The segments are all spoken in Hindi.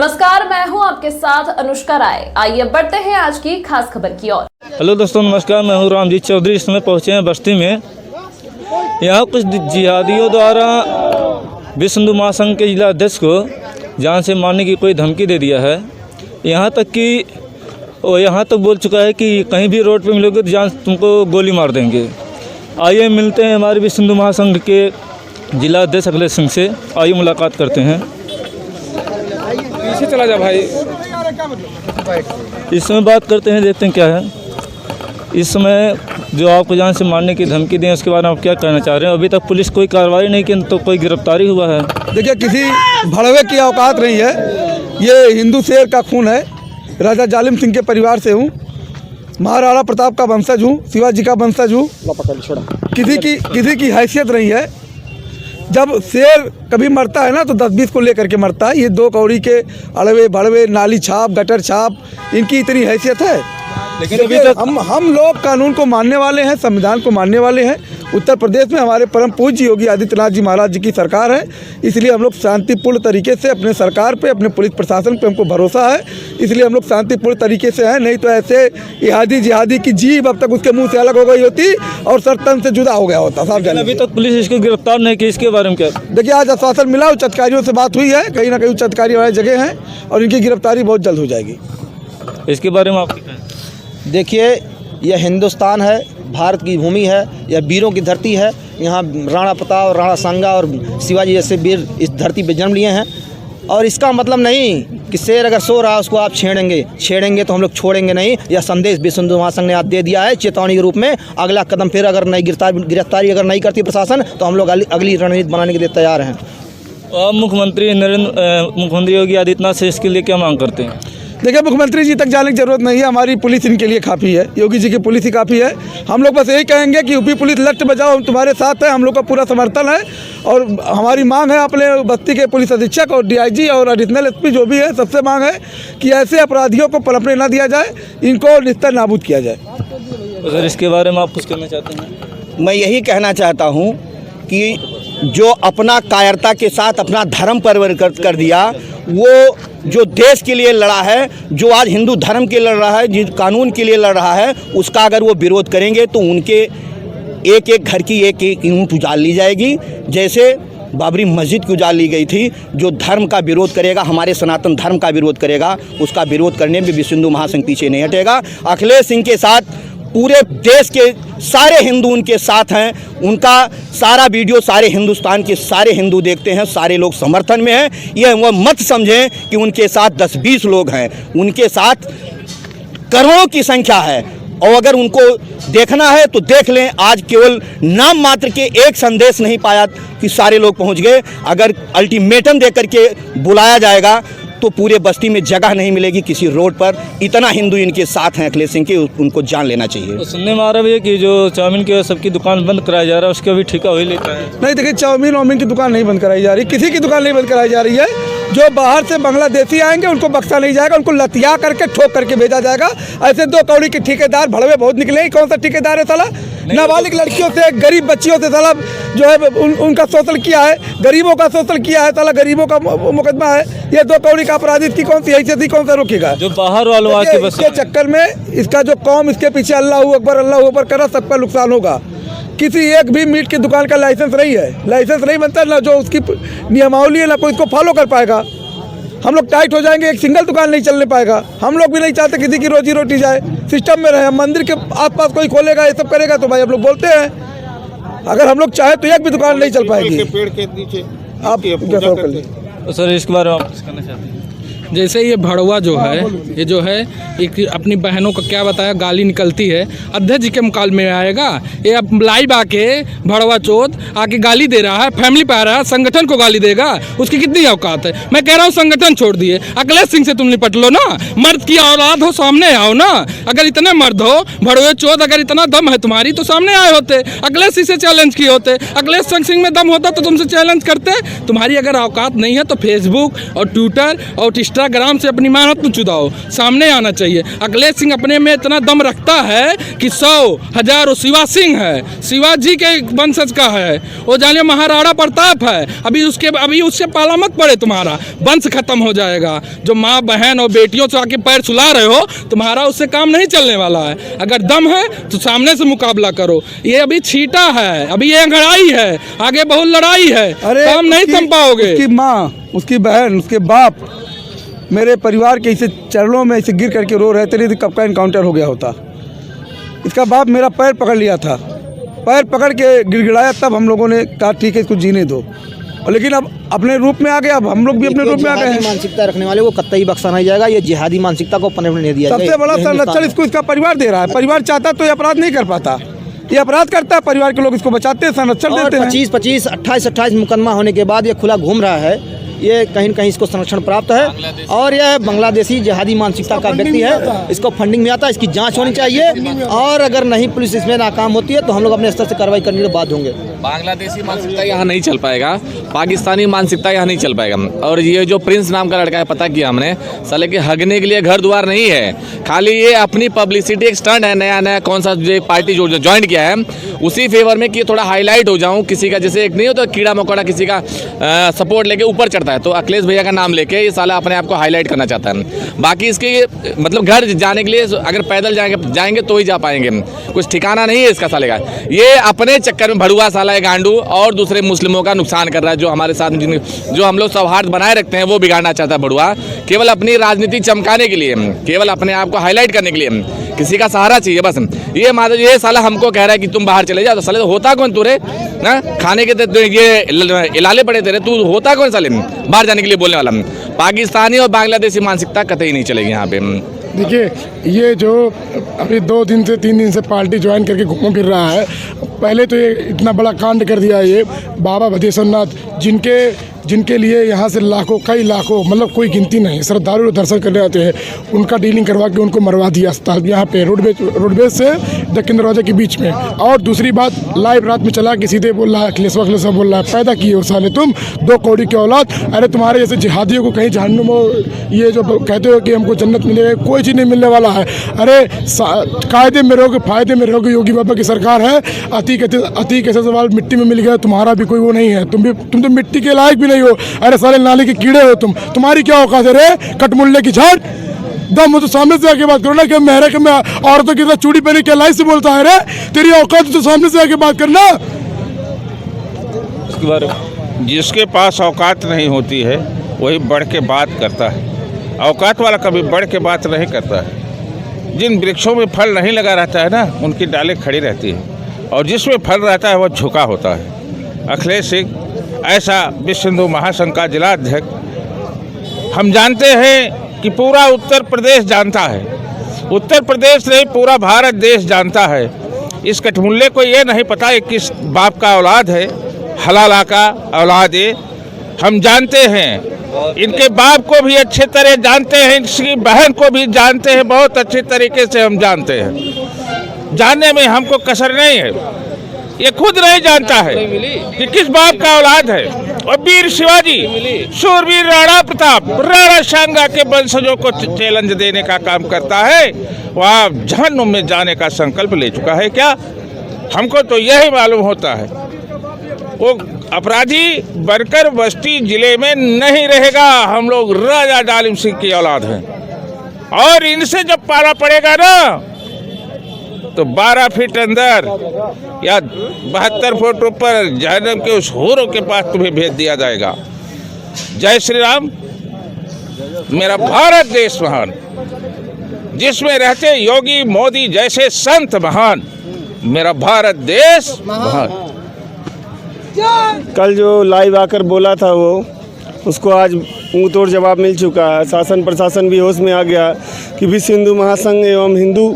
नमस्कार, मैं हूं आपके साथ अनुष्का राय। आइए बढ़ते हैं आज की खास खबर की ओर। हेलो दोस्तों, नमस्कार। मैं हूं रामजीत चौधरी। इस समय पहुंचे हैं बस्ती में। यहाँ कुछ जिहादियों द्वारा विश्व हिंदू महासंघ के जिला अध्यक्ष को जान से मारने की कोई धमकी दे दिया है। यहाँ तक कि वो यहाँ तक बोल चुका है कि कहीं भी रोड पे मिलोगे तो जान तुमको गोली मार देंगे। आइए मिलते हैं हमारे विश्व हिंदू महासंघ के जिला अध्यक्ष अखिलेश सिंह से। आइए मुलाकात करते हैं। पीछे चला जा भाई। इस समय बात करते हैं, देखते हैं क्या है। इस समय जो आपको जान से मारने की धमकी दी उसके बारे में आप क्या कहना चाह रहे हैं? अभी तक पुलिस कोई कार्रवाई नहीं की, तो कोई गिरफ्तारी हुआ है? देखिए, किसी भड़वे की औकात नहीं है। ये हिंदू शेर का खून है। राजा जालिम सिंह के परिवार से हूँ, महाराणा प्रताप का वंशज हूँ, शिवाजी का वंशज हूँ। किसी की हैसियत नहीं है। जब शेर कभी मरता है ना तो 10-20 को लेकर के मरता है। ये 2 कौड़ी के अड़वे बड़वे, नाली छाप, गटर छाप, इनकी इतनी हैसियत है। लेकिन अभी तक हम लोग कानून को मानने वाले हैं, संविधान को मानने वाले हैं। उत्तर प्रदेश में हमारे परम पूज्य योगी आदित्यनाथ जी महाराज जी की सरकार है, इसलिए हम लोग शांतिपूर्ण तरीके से अपने सरकार पे, अपने पुलिस प्रशासन पे हमको भरोसा है, इसलिए हम लोग शांतिपूर्ण तरीके से हैं। नहीं तो ऐसे जिहादी की जीभ अब तक उसके मुंह से अलग हो गई होती और सर तन से जुदा हो गया होता। साहब जाने अभी तक पुलिस इसको गिरफ्तार नहीं की, इसके बारे में क्या? देखिए, आज आश्वासन मिला, उच्च अधिकारियों से बात हुई है, कहीं ना कहीं उच्च अधिकारी वाली जगह हैं और इनकी गिरफ्तारी बहुत जल्द हो जाएगी। इसके बारे में आप क्या? देखिए, यह हिंदुस्तान है, भारत की भूमि है, यह वीरों की धरती है। यहाँ राणा प्रताप, राणा सांगा और शिवाजी जैसे वीर इस धरती पे जन्म लिए हैं। और इसका मतलब नहीं कि शेर अगर सो रहा है उसको आप छेड़ेंगे तो हम लोग छोड़ेंगे नहीं। यह संदेश विश्व हिंदू महासंघ ने आज दे दिया है चेतावनी के रूप में। अगला कदम फिर अगर नई गिरफ्तारी अगर नहीं करती प्रशासन तो हम लोग अगली रणनीति बनाने के लिए तैयार हैं। मुख्यमंत्री योगी आदित्यनाथ से इसके लिए क्या मांग करते हैं? देखिए, मुख्यमंत्री जी तक जाने की जरूरत नहीं है, हमारी पुलिस इनके लिए काफ़ी है। योगी जी की पुलिस ही काफ़ी है। हम लोग बस यही कहेंगे कि यूपी पुलिस लट बजाओ, हम तुम्हारे साथ हैं, हम लोग का पूरा समर्थन है। और हमारी मांग है अपने बस्ती के पुलिस अधीक्षक और DIG और एडिशनल SP जो भी है, सबसे मांग है कि ऐसे अपराधियों को पनपने ना दिया जाए, इनको निस्तर नाबूद किया जाए। सर, इसके बारे में आप कुछ कहना चाहते हैं? मैं यही कहना चाहता हूँ कि जो अपना कायरता के साथ अपना धर्म परिवर्तित कर दिया, वो जो देश के लिए लड़ा है, जो आज हिंदू धर्म के लड़ रहा है, जिस कानून के लिए लड़ रहा है, उसका अगर वो विरोध करेंगे तो उनके एक घर की एक ईंट उजाड़ ली जाएगी। जैसे बाबरी मस्जिद की उजाड़ ली गई थी। जो धर्म का विरोध करेगा, हमारे सनातन धर्म का विरोध करेगा, उसका विरोध करने में विश्व हिंदू महासंघ पीछे नहीं हटेगा। अखिलेश सिंह के साथ पूरे देश के सारे हिंदू उनके साथ हैं। उनका सारा वीडियो सारे हिंदुस्तान के सारे हिंदू देखते हैं, सारे लोग समर्थन में हैं। यह वो मत समझें कि उनके साथ 10-20 लोग हैं, उनके साथ करोड़ों की संख्या है। और अगर उनको देखना है तो देख लें। आज केवल नाम मात्र के एक संदेश नहीं पाया कि सारे लोग पहुंच गए। अगर अल्टीमेटम देकर के बुलाया जाएगा तो पूरे बस्ती में जगह नहीं मिलेगी किसी रोड पर। इतना हिंदू इनके साथ हैं अखिलेश सिंह के, उनको जान लेना चाहिए। तो सुनने में आ रहा है कि जो चाउमीन की सबकी दुकान बंद कराया जा रहा है, उसका भी ठेका वही लेता है। नहीं, देखिए, चाउमीन की दुकान नहीं बंद कराई जा रही, किसी की दुकान नहीं बंद कराई जा रही है। जो बाहर से बांग्लादेशी आएंगे उनको बख्शा नहीं जाएगा, उनको लतिया करके ठोक करके भेजा जाएगा। ऐसे 2 कौड़ी के ठेकेदार भड़वे बहुत निकले। कौन सा ठेकेदार है साला? नाबालिग लड़कियों से, गरीब बच्चियों से साला जो है उनका शोषण किया है, गरीबों का शोषण किया है। साला गरीबों का मुकदमा है। ये 2 कौड़ी का अपराधी की कौन सी हैसियत, कौन सा रोकेगा? जो बाहर वालों आके बस इसके चक्कर में इसका जो कौम इसके पीछे अल्लाह अकबर करा, सबका नुकसान होगा। किसी एक भी मीट की दुकान का लाइसेंस नहीं है, लाइसेंस नहीं बनता, ना जो उसकी नियमावली है ना कोई इसको फॉलो कर पाएगा। हम लोग टाइट हो जाएंगे, एक सिंगल दुकान नहीं चलने पाएगा। हम लोग भी नहीं चाहते किसी की रोजी रोटी जाए, सिस्टम में रहे। मंदिर के आसपास कोई खोलेगा, ये सब करेगा तो भाई हम लोग बोलते हैं। अगर हम लोग चाहे तो एक भी दुकान नहीं चल पाएगी। पेड़ के नीचे आप पूजा करते हैं। तो सर, इसके बारे में आप कुछ कहना चाहते हैं? जैसे ये भड़वा जो है, ये जो है एक अपनी बहनों को क्या बताया, गाली निकलती है। अध्यक्ष जी के मुकाबले में आएगा ये? अब लाइव आके भड़वा चोद आके गाली दे रहा है, फैमिली पे आ रहा है, संगठन को गाली देगा। उसकी कितनी औकात है? मैं कह रहा हूँ संगठन छोड़ दिए, अखिलेश सिंह से तुम निपट लो ना। मर्द की औलाद हो, सामने आओ ना। अगर इतने मर्द हो, भड़वे चोद, अगर इतना दम है तुम्हारी तो सामने आए होते, अखिलेश सिंह से चैलेंज किए होते। अखिलेश सिंह में दम होता तो तुमसे चैलेंज करते। तुम्हारी अगर औकात नहीं है तो फेसबुक और ट्विटर और इंस्टाग्राम से अपनी मेहनत न चुदाओ, सामने आना चाहिए। अखिलेश सिंह अपने में इतना दम रखता है कि 100,000 वो शिवा सिंह है, शिवाजी के वंशज का है, वो जाने महाराणा प्रताप है। अभी उससे पाला मत पड़े, तुम्हारा वंश खत्म हो जाएगा। जो माँ बहन और बेटियों से आके पैर सुला रहे हो, तुम्हारा उससे काम नहीं चलने वाला है। अगर दम है तो सामने से मुकाबला करो। ये अभी छीटा है, अभी ये अंगड़ाई है, आगे बहुत लड़ाई है, काम नहीं थम पाओगे। उसकी माँ, उसकी बहन, उसके बाप मेरे परिवार के इसे चरणों में इसे गिर करके रो रहे थे, तो कब का इनकाउंटर हो गया होता। इसका बाप मेरा पैर पकड़ लिया था, पैर पकड़ के गिड़गिड़ाया, तब हम लोगों ने कहा ठीक है इसको जीने दो। लेकिन अब अपने रूप में आ गए, अब हम लोग भी अपने रूप में आ गए हैं। मानसिकता रखने वाले को कतई बख्शा नहीं जाएगा। ये जिहादी मानसिकता को पनपने नहीं दिया जाएगा। सबसे बड़ा संरक्षण इसको इसका परिवार दे रहा है। परिवार चाहता तो ये अपराध नहीं कर पाता, ये अपराध करता है। परिवार के लोग इसको बचाते हैं, संरक्षण देते हैं। 25, 28 मुकदमा होने के बाद ये खुला घूम रहा है। ये कहीं न कहीं इसको संरक्षण प्राप्त है और यह बांग्लादेशी जिहादी मानसिकता का व्यक्ति है। इसको फंडिंग में आता है, इसकी जांच होनी चाहिए और अगर नहीं पुलिस इसमें नाकाम होती है तो हम लोग अपने स्तर से कार्रवाई करने के बाद होंगे। बांग्लादेशी मानसिकता यहाँ नहीं चल पाएगा, पाकिस्तानी मानसिकता यहाँ नहीं चल पाएगा। और ये जो प्रिंस नाम का लड़का है, पता किया हमने, साले के हगने के लिए घर द्वार नहीं है, खाली ये अपनी पब्लिसिटी एक स्टंट है। नया कौन सा जो पार्टी जो ज्वाइन किया है उसी फेवर में कि थोड़ा हाईलाइट हो जाऊँ किसी का, जैसे एक नहीं होता कीड़ा मकोड़ा किसी का सपोर्ट लेके ऊपर चढ़ता है, तो अखिलेश भैया का नाम लेके ये साला अपने आप को हाईलाइट करना चाहता है। बाकी इसके मतलब घर जाने के लिए अगर पैदल जाएंगे तो ही जा पाएंगे, कुछ ठिकाना नहीं है इसका साले का। ये अपने चक्कर में भड़ुआ साला है गांडू और दूसरे मुस्लिमों का नुकसान कर रहा है। जो हमारे साथ जो हम लोग सौहार्द बनाए रखते हैं वो बिगाड़ना चाहता है भड़ुआ, केवल अपनी राजनीति चमकाने के लिए, केवल अपने आप को हाईलाइट करने के लिए। किसी का सहारा चाहिए बस। ये साला हमको कह रहा है कि तुम बाहर चले जाओ, तो साले तो होता कौन तू रे ना, खाने के तो ये इलाले पड़े तेरे, तू होता कौन साले बाहर जाने के लिए बोलने वाला। पाकिस्तानी और बांग्लादेशी मानसिकता कतई नहीं चलेगी यहाँ पे। देखिए, ये जो अभी 2 दिन से 3 दिन से पार्टी ज्वाइन करके घूम फिर रहा है, पहले तो ये इतना बड़ा कांड कर दिया ये बाबा भदेश्वर नाथ, जिनके लिए यहाँ से कई लाखों मतलब कोई गिनती नहीं श्रद्धालु दर्शन करने आते हैं, उनका डीलिंग करवा के उनको मरवा दिया अस्पताल यहाँ पे रोडवेज से दक्षिण दरवाजे के बीच में। और दूसरी बात, लाइव रात में चला के सीधे बोल रहा है अखिलेश बोल रहा है, पैदा किए हो साले तुम 2 कौड़ी के औलाद। अरे तुम्हारे जैसे जिहादियों को कहीं जहन्नुम, ये जो कहते हो कि हमको जन्नत मिलेगा, कोई चीज़ नहीं मिलने वाला है। अरे कायदे में रहोगे, फायदे में रहोगे, योगी बाबा की सरकार है। अति कैसे सवाल मिट्टी में मिल गया, तुम्हारा भी कोई वो नहीं है, तुम तो मिट्टी के लायक भी नहीं हो। अरे साले नाले के कीड़े हो तुम, तुम्हारी क्या औकात है रे कटमुल्ले की झाड़। दम हो तो सामने से आके बात करो ना, कि मेहरा के मैं औरतों की तरह चूड़ी पहने क्या लाई से बोलता है रे, तेरी औकात तो सामने से आके बात करना। जिसके पास औकात नहीं होती है वही बढ़ के बात करता है, औकात वाला कभी बढ़ के बात नहीं करता है। जिन वृक्षों में फल नहीं लगा रहता है ना, उनकी डालें खड़ी रहती है, और जिसमें फल रहता है वह झुका होता है। अखिलेश सिंह ऐसा विश्व हिंदू महासंघ का जिलाध्यक्ष, हम जानते हैं कि पूरा उत्तर प्रदेश जानता है, उत्तर प्रदेश नहीं पूरा भारत देश जानता है। इस कटमुल्ले को ये नहीं पता ये किस बाप का औलाद है, हलाला का औलाद है। हम जानते हैं, इनके बाप को भी अच्छे तरह जानते हैं, इसकी बहन को भी जानते हैं, बहुत अच्छे तरीके से हम जानते हैं। जानने में हमको कसर नहीं है, ये खुद नहीं जानता है कि किस बाप का औलाद है। और वीर शिवाजी, शूरवीर राणा प्रताप, राणा सांगा के वंशजों को चैलेंज देने का काम करता है, वह जहन्नुम में जाने का संकल्प ले चुका है क्या? हमको तो यही मालूम होता है। वो अपराधी बनकर बस्ती जिले में नहीं रहेगा। हम लोग राजा जालिम सिंह की औलाद हैं, और इनसे जब पाला पड़ेगा ना तो 12 फीट अंदर या 72 फुट ऊपर जहन्नम के उस हूरों के पास तुम्हें भेज दिया जाएगा। जय श्री राम। मेरा भारत देश महान, जिसमें रहते योगी मोदी जैसे संत महान, मेरा भारत देश महान। कल जो लाइव आकर बोला था वो, उसको आज मुंह तोड़ जवाब मिल चुका है। शासन प्रशासन भी होश में आ गया कि विश्व हिंदू महासंघ एवं हिंदू,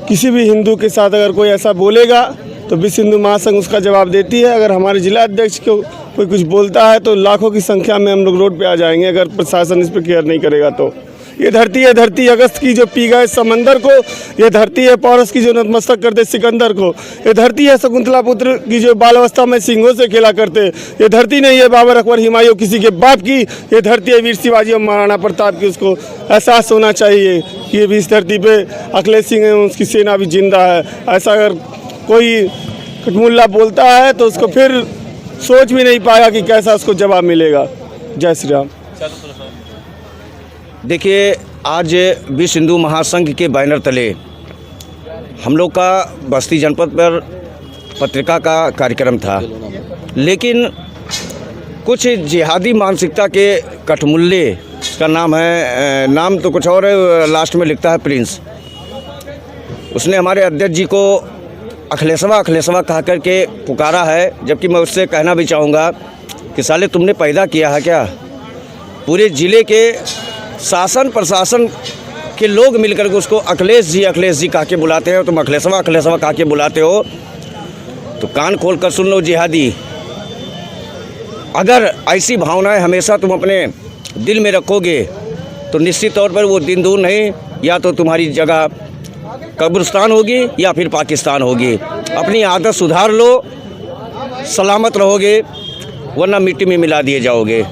किसी भी हिंदू के साथ अगर कोई ऐसा बोलेगा तो विश्व हिंदू महासंघ उसका जवाब देती है। अगर हमारे जिला अध्यक्ष को कोई कुछ बोलता है तो लाखों की संख्या में हम लोग रोड पे आ जाएंगे, अगर प्रशासन इस पर केयर नहीं करेगा तो। ये धरती अगस्त की जो पी गए समंदर को, ये धरती है पारस की जो नतमस्तक करते सिकंदर को, ये धरती है शकुंतला पुत्र की जो बाल अवस्था में सिंहों से खेला करते, ये धरती नहीं है बाबर अकबर हिमायूं किसी के बाप की, ये धरती है वीर शिवाजी और महाराणा प्रताप की। उसको एहसास होना चाहिए कि ये भी इस धरती पे अखिलेश सिंह है, उसकी सेना भी जिंदा है। ऐसा अगर कोई कटमुल्ला बोलता है तो उसको फिर सोच भी नहीं पाएगा कि कैसा उसको जवाब मिलेगा। जय श्री राम। देखिए, आज विश्व हिंदू महासंघ के बैनर तले हम लोग का बस्ती जनपद पर पत्रिका का कार्यक्रम था, लेकिन कुछ जिहादी मानसिकता के कठमुल्ले का नाम तो कुछ और है, लास्ट में लिखता है प्रिंस। उसने हमारे अध्यक्ष जी को अखिलेशवा कह करके पुकारा है, जबकि मैं उससे कहना भी चाहूँगा कि साले तुमने पैदा किया है क्या? पूरे ज़िले के शासन प्रशासन के लोग मिलकर के उसको अखिलेश जी कह के बुलाते हैं, तुम अखिलेशवा कह के बुलाते हो, तो कान खोल कर सुन लो जिहादी। अगर ऐसी भावनाएं हमेशा तुम अपने दिल में रखोगे तो निश्चित तौर पर वो दिन दूर नहीं, या तो तुम्हारी जगह कब्रिस्तान होगी या फिर पाकिस्तान होगी। अपनी आदत सुधार लो, सलामत रहोगे, वरना मिट्टी में मिला दिए जाओगे।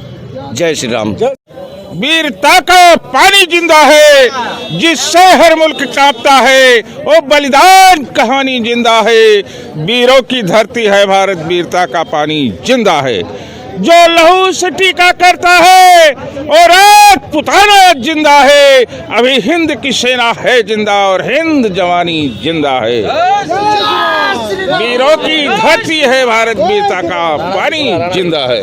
जय श्री राम। वीरता का पानी जिंदा है, जिससे हर मुल्क कांपता है, वो बलिदान कहानी जिंदा है। वीरों की धरती है भारत, वीरता का पानी जिंदा है। जो लहू से टीका करता है और एक पुताना जिंदा है। अभी हिंद की सेना है जिंदा और हिंद जवानी जिंदा है। वीरों की धरती है भारत, वीरता का पानी जिंदा है।